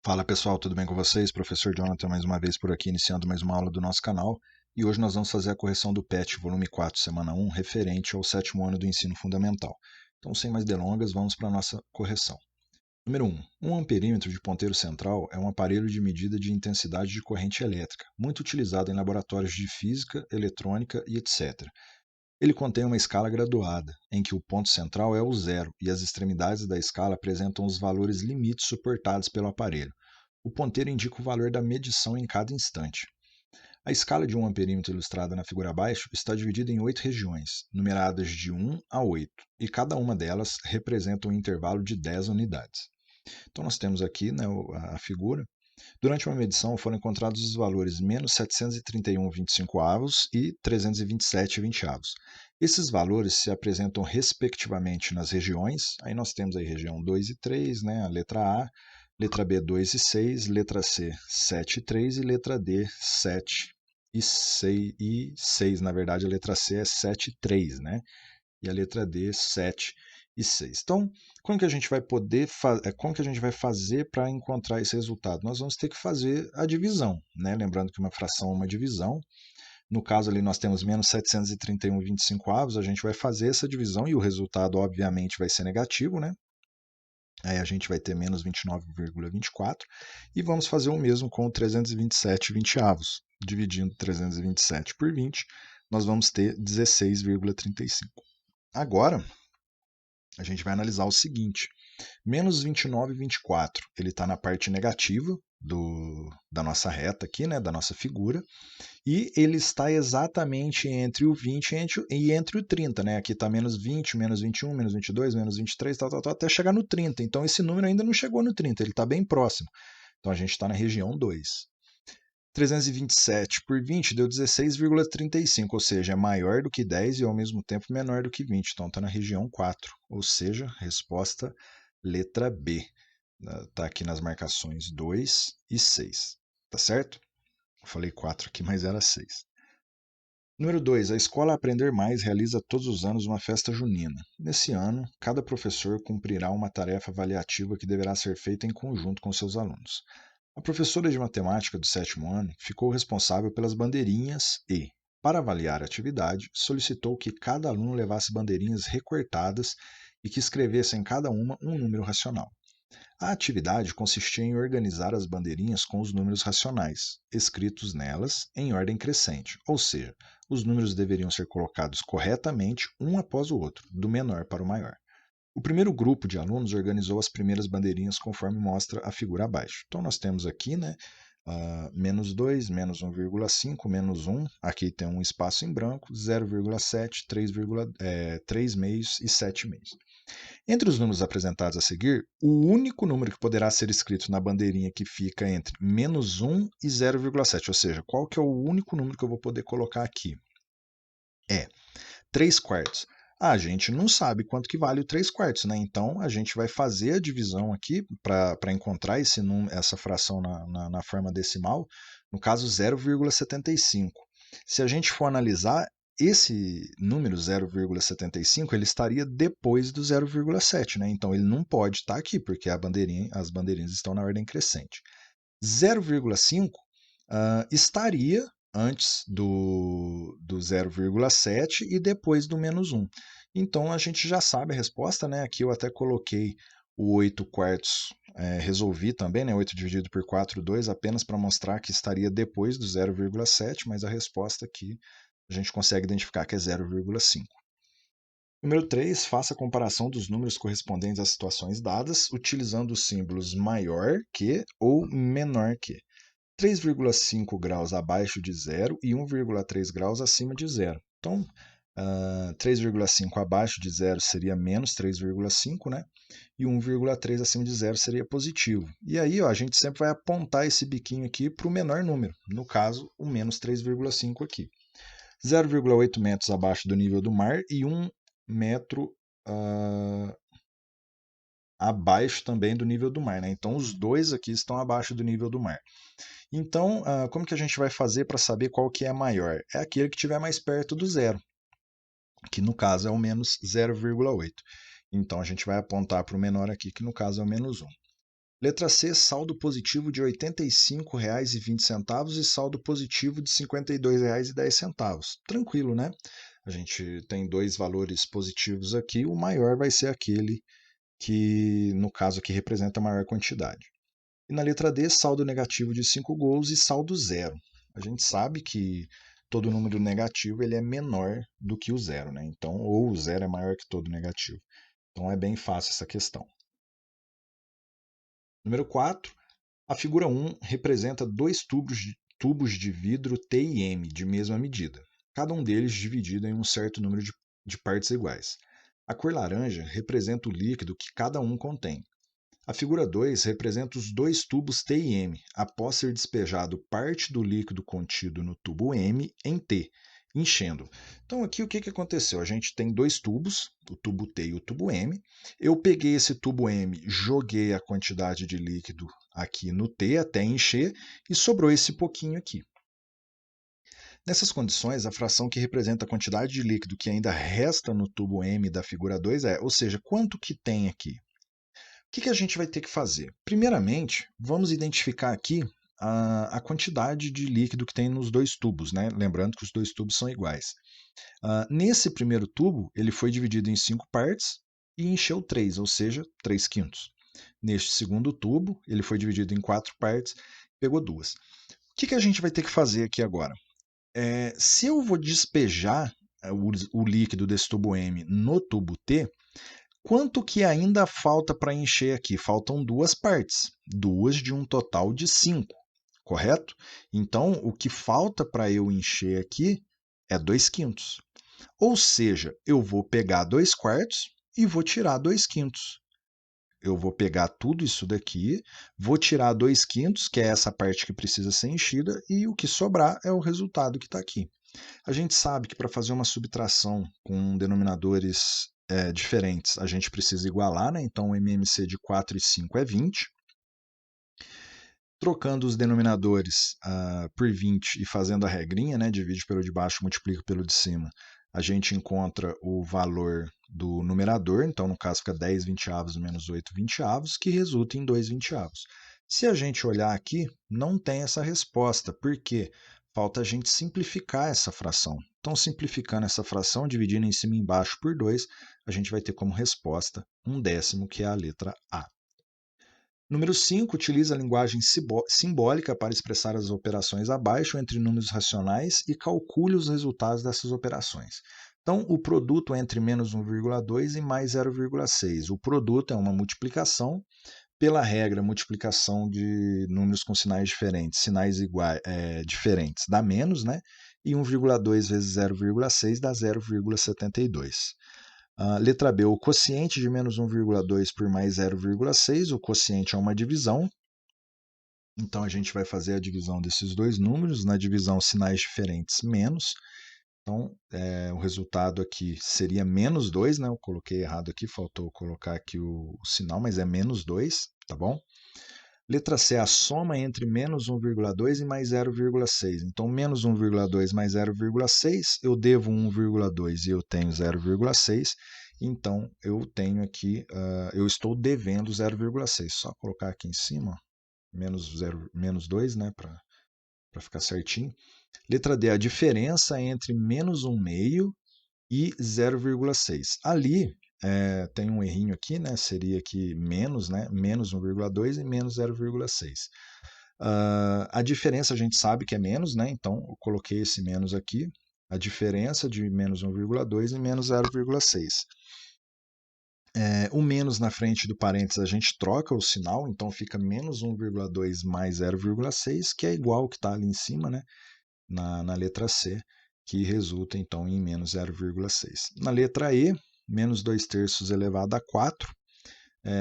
Fala pessoal, tudo bem com vocês? Professor Jonathan mais uma vez por aqui, iniciando mais uma aula do nosso canal. E hoje nós vamos fazer a correção do PET, volume 4, semana 1, referente ao 7º ano do ensino fundamental. Então, sem mais delongas, vamos para a nossa correção. Número 1. Um amperímetro de ponteiro central é um aparelho de medida de intensidade de corrente elétrica, muito utilizado em laboratórios de física, eletrônica e etc. Ele contém uma escala graduada, em que o ponto central é o zero e as extremidades da escala apresentam os valores limites suportados pelo aparelho. O ponteiro indica o valor da medição em cada instante. A escala de um amperímetro ilustrada na figura abaixo está dividida em 8 regiões, numeradas de 1 a 8, e cada uma delas representa um intervalo de 10 unidades. Então nós temos aqui, né, a figura. Durante uma medição foram encontrados os valores menos 731,25 avos e 327,20 avos. Esses valores se apresentam respectivamente nas regiões, aí nós temos aí região 2 e 3, né, a letra A, letra B 2 e 6, letra C 7 e 3 e letra D 7 e 6, na verdade a letra C é 7 e 3, né? E a letra D 7 e 6. Então, como que a gente vai como que a gente vai fazer para encontrar esse resultado? Nós vamos ter que fazer a divisão, né? Lembrando que uma fração é uma divisão. No caso ali nós temos menos 731,25 avos, a gente vai fazer essa divisão e o resultado obviamente vai ser negativo, né? Aí a gente vai ter menos 29,24 e vamos fazer o mesmo com 327,20 avos. Dividindo 327 por 20, nós vamos ter 16,35. Agora, a gente vai analisar o seguinte: menos 29,24, ele está na parte negativa da nossa reta aqui, né, da nossa figura, e ele está exatamente entre o 20 e entre o 30, né? Aqui está menos 20, menos 21, menos 22, menos 23, até chegar no 30. Então esse número ainda não chegou no 30, ele está bem próximo. Então a gente está na região 2. 327 por 20 deu 16,35, ou seja, é maior do que 10 e ao mesmo tempo menor do que 20. Então está na região 4, ou seja, resposta letra B. Está aqui nas marcações 2 e 6, tá certo? Eu falei 4 aqui, mas era 6. Número 2. A Escola Aprender Mais realiza todos os anos uma festa junina. Nesse ano, cada professor cumprirá uma tarefa avaliativa que deverá ser feita em conjunto com seus alunos. A professora de matemática do 7º ano ficou responsável pelas bandeirinhas e, para avaliar a atividade, solicitou que cada aluno levasse bandeirinhas recortadas e que escrevesse em cada uma um número racional. A atividade consistia em organizar as bandeirinhas com os números racionais, escritos nelas em ordem crescente, ou seja, os números deveriam ser colocados corretamente um após o outro, do menor para o maior. O primeiro grupo de alunos organizou as primeiras bandeirinhas conforme mostra a figura abaixo. Então nós temos aqui, né, menos 2, menos 1,5, menos 1, aqui tem um espaço em branco, 0,7, 3 meios e 7 meios. Entre os números apresentados a seguir, o único número que poderá ser escrito na bandeirinha que fica entre menos 1 e 0,7, ou seja, qual que é o único número que eu vou poder colocar aqui? É 3 quartos. A gente não sabe quanto que vale o 3 quartos, né? Então a gente vai fazer a divisão aqui para encontrar essa fração na forma decimal, no caso 0,75. Se a gente for analisar, esse número 0,75 ele estaria depois do 0,7, né? Então ele não pode estar aqui, porque as bandeirinhas estão na ordem crescente. 0,5 estaria antes do 0,7 e depois do menos 1. Então a gente já sabe a resposta, né? Aqui eu até coloquei o 8 quartos, resolvi também, né? 8 dividido por 4, 2, apenas para mostrar que estaria depois do 0,7, mas a resposta aqui a gente consegue identificar que é 0,5. Número 3, faça a comparação dos números correspondentes às situações dadas, utilizando os símbolos maior que ou menor que. 3,5 graus abaixo de zero e 1,3 graus acima de zero. Então, 3,5 abaixo de zero seria menos 3,5, né? E 1,3 acima de zero seria positivo. E aí, ó, a gente sempre vai apontar esse biquinho aqui para o menor número, no caso, o menos 3,5 aqui. 0,8 metros abaixo do nível do mar e 1 metro abaixo também do nível do mar, né? Então, os dois aqui estão abaixo do nível do mar. Então, como que a gente vai fazer para saber qual que é maior? É aquele que estiver mais perto do zero, que no caso é o menos 0,8. Então, a gente vai apontar para o menor aqui, que no caso é o menos 1. Letra C, saldo positivo de R$ 85,20 e saldo positivo de R$ 52,10. Tranquilo, né? A gente tem dois valores positivos aqui, o maior vai ser aquele que, no caso aqui, representa a maior quantidade. E na letra D, saldo negativo de 5 gols e saldo zero. A gente sabe que todo número negativo ele é menor do que o zero, né? Então, ou o zero é maior que todo negativo. Então é bem fácil essa questão. Número 4, a figura 1 representa dois tubos de vidro T e M de mesma medida, cada um deles dividido em um certo número de partes iguais. A cor laranja representa o líquido que cada um contém. A figura 2 representa os dois tubos T e M, após ser despejado parte do líquido contido no tubo M em T, enchendo. Então aqui o que aconteceu? A gente tem dois tubos, o tubo T e o tubo M. Eu peguei esse tubo M, joguei a quantidade de líquido aqui no T até encher e sobrou esse pouquinho aqui. Nessas condições, a fração que representa a quantidade de líquido que ainda resta no tubo M da figura 2 ou seja, quanto que tem aqui? O que a gente vai ter que fazer? Primeiramente, vamos identificar aqui a quantidade de líquido que tem nos dois tubos, né? Lembrando que os dois tubos são iguais. Nesse primeiro tubo, ele foi dividido em 5 partes e encheu 3, ou seja, 3 quintos. Neste segundo tubo, ele foi dividido em 4 partes, pegou 2. O que a gente vai ter que fazer aqui agora? Se eu vou despejar o líquido desse tubo M no tubo T, quanto que ainda falta para encher aqui? Faltam 2 partes, 2 de um total de 5, correto? Então, o que falta para eu encher aqui é 2 quintos. Ou seja, eu vou pegar 2 quartos e vou tirar 2 quintos. Eu vou pegar tudo isso daqui, vou tirar 2 quintos, que é essa parte que precisa ser enchida, e o que sobrar é o resultado que está aqui. A gente sabe que para fazer uma subtração com denominadores diferentes, a gente precisa igualar, né? Então o MMC de 4 e 5 é 20. Trocando os denominadores por 20 e fazendo a regrinha, né? Divide pelo de baixo, multiplica pelo de cima, a gente encontra o valor do numerador, então no caso fica 10 vinteavos menos 8 vinteavos, que resulta em 2 vinteavos. Se a gente olhar aqui, não tem essa resposta, porque falta a gente simplificar essa fração. Então, simplificando essa fração, dividindo em cima e embaixo por 2, a gente vai ter como resposta 1/10, que é a letra A. Número 5, utiliza a linguagem simbólica para expressar as operações abaixo entre números racionais e calcule os resultados dessas operações. Então, o produto entre menos 1,2 e mais 0,6. O produto é uma multiplicação, pela regra, multiplicação de números com sinais diferentes, sinais diferentes, dá menos, né? E 1,2 vezes 0,6 dá 0,72. Letra B, o quociente de menos 1,2 por mais 0,6, o quociente é uma divisão, então a gente vai fazer a divisão desses dois números, na divisão sinais diferentes menos, então o resultado aqui seria menos 2, né? Eu coloquei errado aqui, faltou colocar aqui o sinal, mas é menos 2, tá bom? Letra C, a soma entre menos 1,2 e mais 0,6. Então, menos 1,2 mais 0,6, eu devo 1,2 e eu tenho 0,6. Então, eu tenho aqui, eu estou devendo 0,6. Só colocar aqui em cima, menos 2, né, para ficar certinho. Letra D, a diferença entre menos 1,5 e 0,6. Ali tem um errinho aqui, né? Seria aqui menos, né? Menos 1,2 e menos 0,6. A diferença a gente sabe que é menos, né? Então eu coloquei esse menos aqui. A diferença de menos 1,2 e menos 0,6. O menos na frente do parênteses a gente troca o sinal, então fica menos 1,2 mais 0,6, que é igual ao que está ali em cima, né? Na letra C, que resulta então em menos 0,6. Na letra E, menos 2 terços elevado a 4.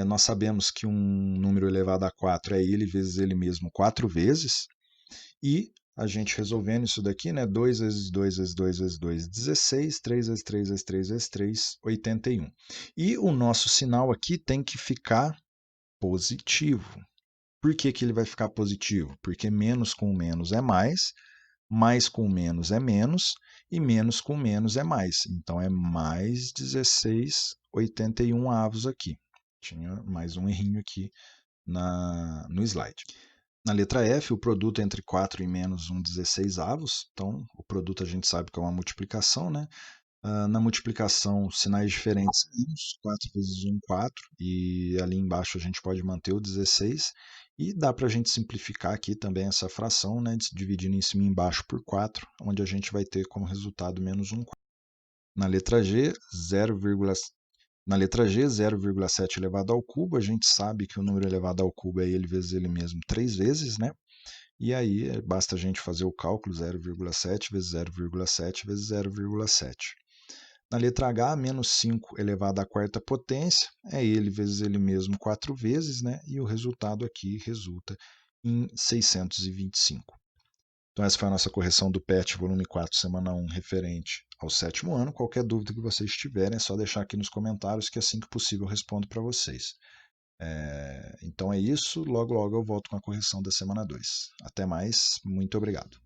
Nós sabemos que um número elevado a 4 é ele vezes ele mesmo 4 vezes. E a gente resolvendo isso daqui, né? 2 vezes 2 vezes 2 vezes 2, 16. 3 vezes 3 vezes 3 vezes 3, 81. E o nosso sinal aqui tem que ficar positivo. Por que ele vai ficar positivo? Porque menos com menos é mais com menos é menos, e menos com menos é mais. Então, é mais 16,81 avos aqui. Tinha mais um errinho aqui no slide. Na letra F, o produto entre 4 e menos 1/16avos. Então, o produto a gente sabe que é uma multiplicação, né? Na multiplicação, sinais diferentes, menos 4 vezes 1, 4, e ali embaixo a gente pode manter o 16, e dá para a gente simplificar aqui também essa fração, né, dividindo em cima e embaixo por 4, onde a gente vai ter como resultado menos 1 quarto. Na letra G, 0,7 elevado ao cubo, a gente sabe que o número elevado ao cubo é ele vezes ele mesmo 3 vezes, né? E aí basta a gente fazer o cálculo 0,7 vezes 0,7 vezes 0,7. Na letra H, menos 5 elevado à quarta potência, é ele vezes ele mesmo 4 vezes, né? E o resultado aqui resulta em 625. Então essa foi a nossa correção do PET, volume 4, semana 1, referente ao 7º ano. Qualquer dúvida que vocês tiverem, é só deixar aqui nos comentários que assim que possível eu respondo para vocês. Então é isso, logo logo eu volto com a correção da semana 2. Até mais, muito obrigado.